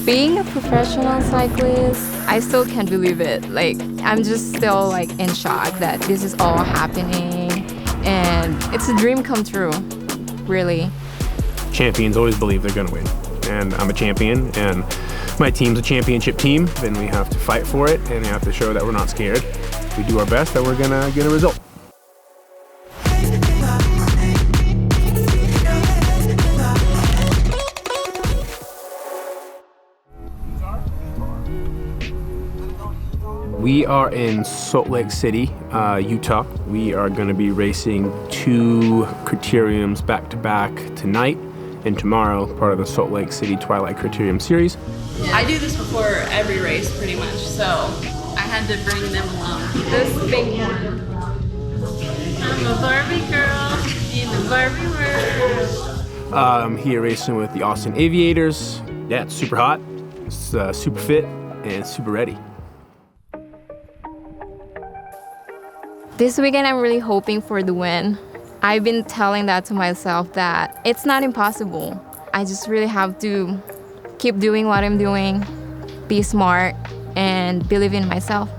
Being a professional cyclist, I still can't believe it. Like, I'm just still like in shock that this is all happening, and it's a dream come true, really. Champions always believe they're gonna win, and I'm a champion, and my team's a championship team. Then we have to fight for it, and we have to show that we're not scared. We do our best, that we're gonna get a result. We are in Salt Lake City, Utah. We are going to be racing 2 criteriums back-to-back tonight and tomorrow, part of the Salt Lake City Twilight Criterium series. I do this before every race, pretty much, so I had to bring them along. This big one. I'm a Barbie girl in the Barbie world. I'm here racing with the Austin Aviators. Yeah, it's super hot, it's super fit, and super ready. This weekend, I'm really hoping for the win. I've been telling that to myself that it's not impossible. I just really have to keep doing what I'm doing, be smart, and believe in myself.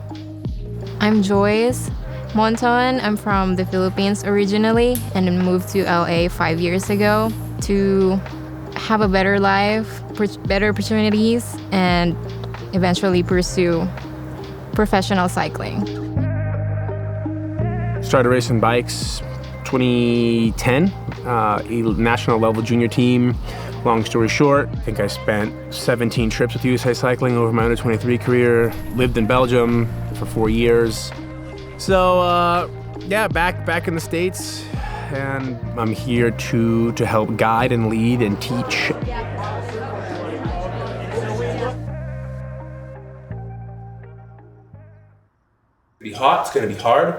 I'm Joyce, Monton. I'm from the Philippines originally and then moved to LA 5 years ago to have a better life, better opportunities, and eventually pursue professional cycling. Started racing bikes 2010, a national level junior team. Long story short, I think I spent 17 trips with USA Cycling over my under 23 career. Lived in Belgium for 4 years. So yeah, back in the States, and I'm here to help guide and lead and teach. It's gonna be hot, it's gonna be hard.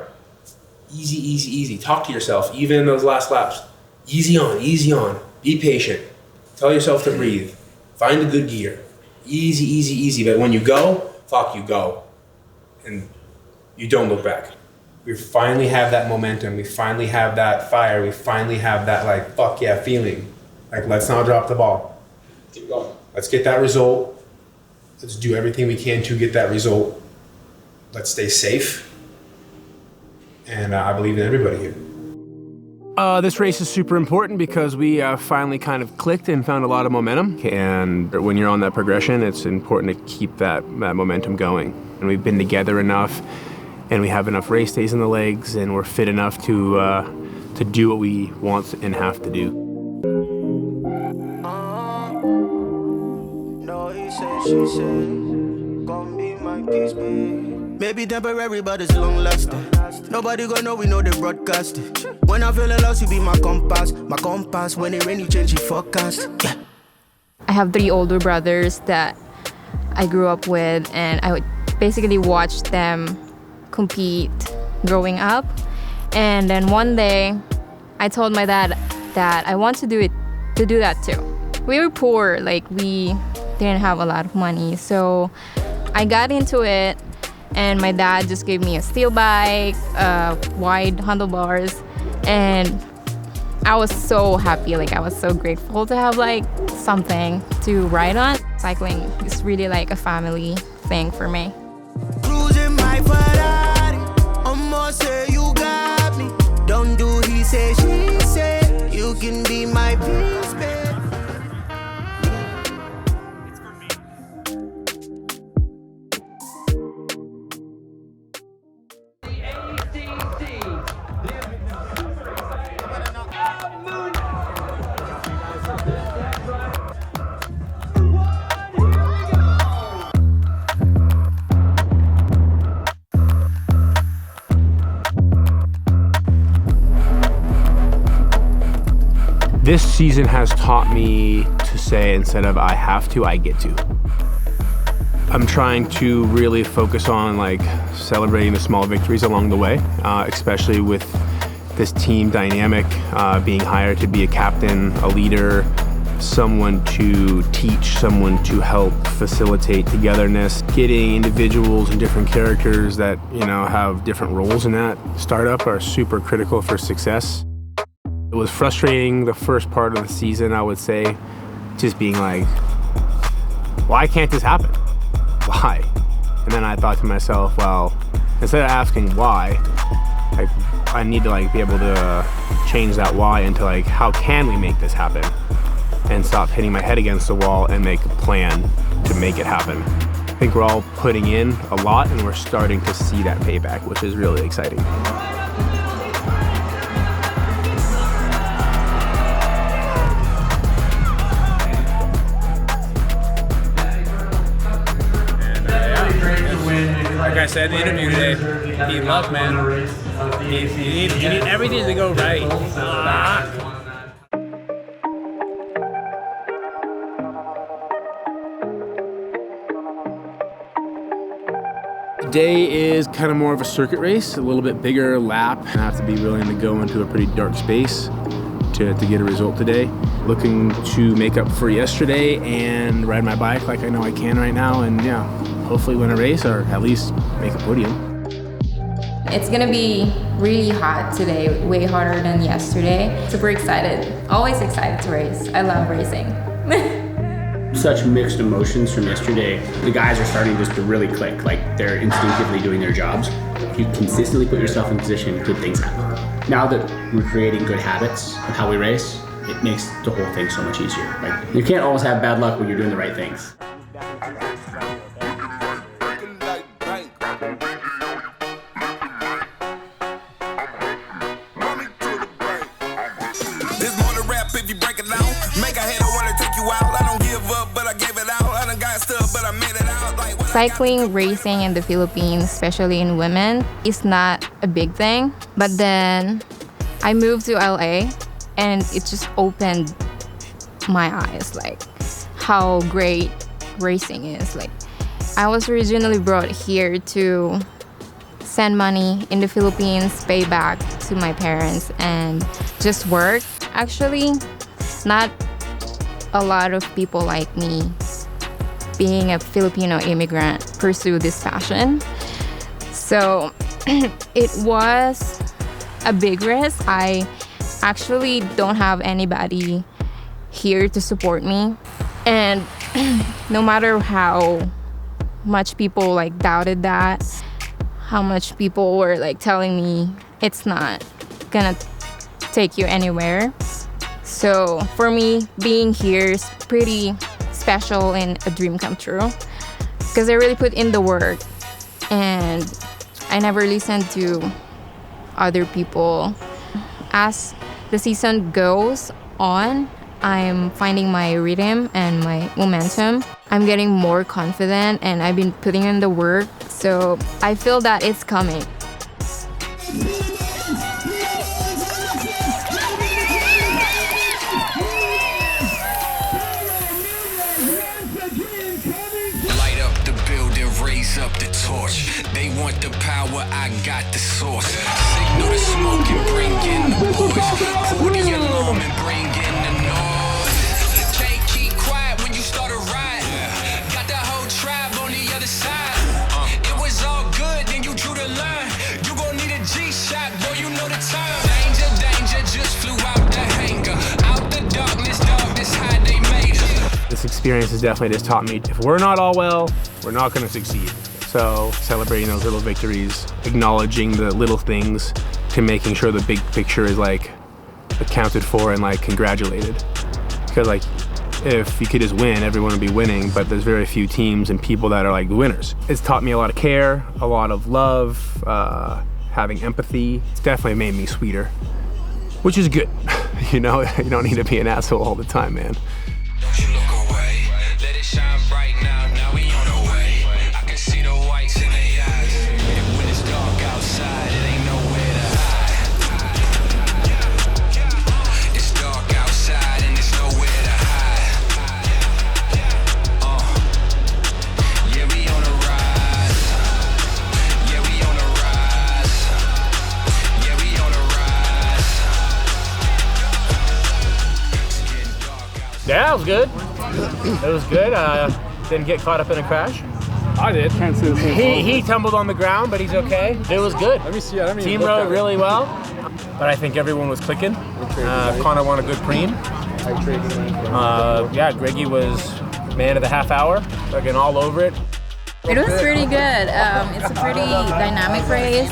Easy, easy, easy. Talk to yourself, even in those last laps. Easy on, easy on. Be patient. Tell yourself to breathe. Find the good gear. Easy, easy, easy. But when you go, fuck, you go. And you don't look back. We finally have that momentum. We finally have that fire. We finally have that, like, fuck yeah feeling. Like, let's not drop the ball. Keep going. Let's get that result. Let's do everything we can to get that result. Let's stay safe. And I believe in everybody here. This race is super important because we finally kind of clicked and found a lot of momentum. And when you're on that progression, it's important to keep that momentum going. And we've been together enough, and we have enough race days in the legs, and we're fit enough to do what we want and have to do. No, he said, she said, gon' be my peace, babe. Maybe temporary, but it's long lasting. Nobody gonna know, we know they broadcast it. When I feel lost, you be my compass. My compass, when it rain, you change your forecast. Yeah. I have 3 older brothers that I grew up with, and I would basically watch them compete growing up. And then one day, I told my dad that I want to do that too. We were poor, like we didn't have a lot of money, so I got into it. And my dad just gave me a steel bike, wide handlebars, and I was so happy. Like, I was so grateful to have like something to ride on. Cycling is really like a family thing for me. Cruising my Ferrari, almost say you got me. Don't do he say, she say, you can be my peace, babe. This season has taught me to say, instead of I have to, I get to. I'm trying to really focus on like celebrating the small victories along the way, especially with this team dynamic, being hired to be a captain, a leader, someone to teach, someone to help facilitate togetherness, getting individuals and different characters that, you know, have different roles in that startup are super critical for success. It was frustrating the first part of the season, I would say, just being like, why can't this happen? Why? And then I thought to myself, well, instead of asking why, like, I need to like be able to change that why into like, how can we make this happen? And stop hitting my head against the wall and make a plan to make it happen. I think we're all putting in a lot and we're starting to see that payback, which is really exciting. Like I said in the interview today, you need luck, man. You need everything to go right. Today is kind of more of a circuit race, a little bit bigger lap. I have to be willing to go into a pretty dark space to get a result today. Looking to make up for yesterday and ride my bike like I know I can right now, and yeah, hopefully win a race or at least make a podium. It's gonna be really hot today, way hotter than yesterday. Super excited, always excited to race. I love racing. Such mixed emotions from yesterday. The guys are starting just to really click, like they're instinctively doing their jobs. If you consistently put yourself in position, good things happen. Now that we're creating good habits of how we race, it makes the whole thing so much easier. Like, you can't always have bad luck when you're doing the right things. Cycling, racing in the Philippines, especially in women, is not a big thing. But then I moved to LA and it just opened my eyes, like how great racing is. Like, I was originally brought here to send money in the Philippines, pay back to my parents, and just work. Actually, not a lot of people like me, being a Filipino immigrant, pursue this passion. So it was a big risk. I actually don't have anybody here to support me. And no matter how much people like doubted that, how much people were like telling me it's not gonna take you anywhere. So for me, being here is pretty special and a dream come true, because I really put in the work and I never listened to other people. As the season goes on, I'm finding my rhythm and my momentum. I'm getting more confident and I've been putting in the work, so I feel that it's coming. Up the torch. They want the power, I got the source. Signal the smoke and bring in the boys. Pour the alarm and bring in the noise. Can't keep quiet when you start a riot. Got the whole tribe on the other side. It was all good, then you drew the line. You gon' need a G-shot, boy, you know the time. Danger, danger, just flew out the hangar. Out the darkness, dog, this how they made us. This experience has definitely just taught me, if we're not all well, we're not gonna succeed. So celebrating those little victories, acknowledging the little things, to making sure the big picture is like accounted for and like congratulated. Because like, if you could just win, everyone would be winning, but there's very few teams and people that are like winners. It's taught me a lot of care, a lot of love, having empathy. It's definitely made me sweeter, which is good. You know, you don't need to be an asshole all the time, man. Don't you look away, let it shine bright now, now we on our way. I can see the whites in their eyes. And when it's dark outside, it ain't nowhere to hide. It's dark outside and there's nowhere to hide. Yeah, we on a rise. Yeah, we on a rise. Yeah, we on a rise. It's getting dark outside. Yeah, it was good. It was good. Didn't get caught up in a crash. I did. Can't see the He tumbled on the ground, but he's okay. It was good. Let me see. Team rode really well, but I think everyone was clicking. Connor won a good preem. Yeah, Greggy was Man of the half hour, fucking all over it. It was pretty good. It's a pretty dynamic race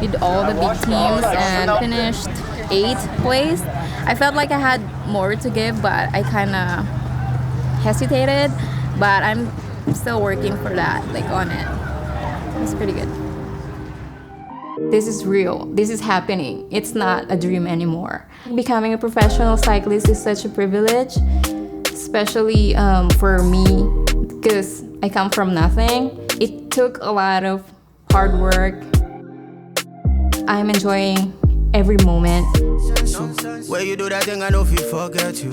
with all the big teams and finished 8th place. I felt like I had more to give, but I kind of hesitated. But I'm still working for that, like on it. It's pretty good. This is real. This is happening. It's not a dream anymore. Becoming a professional cyclist is such a privilege, especially for me, because I come from nothing. It took a lot of hard work. I'm enjoying every moment. Where you do that thing, I know if you forget you.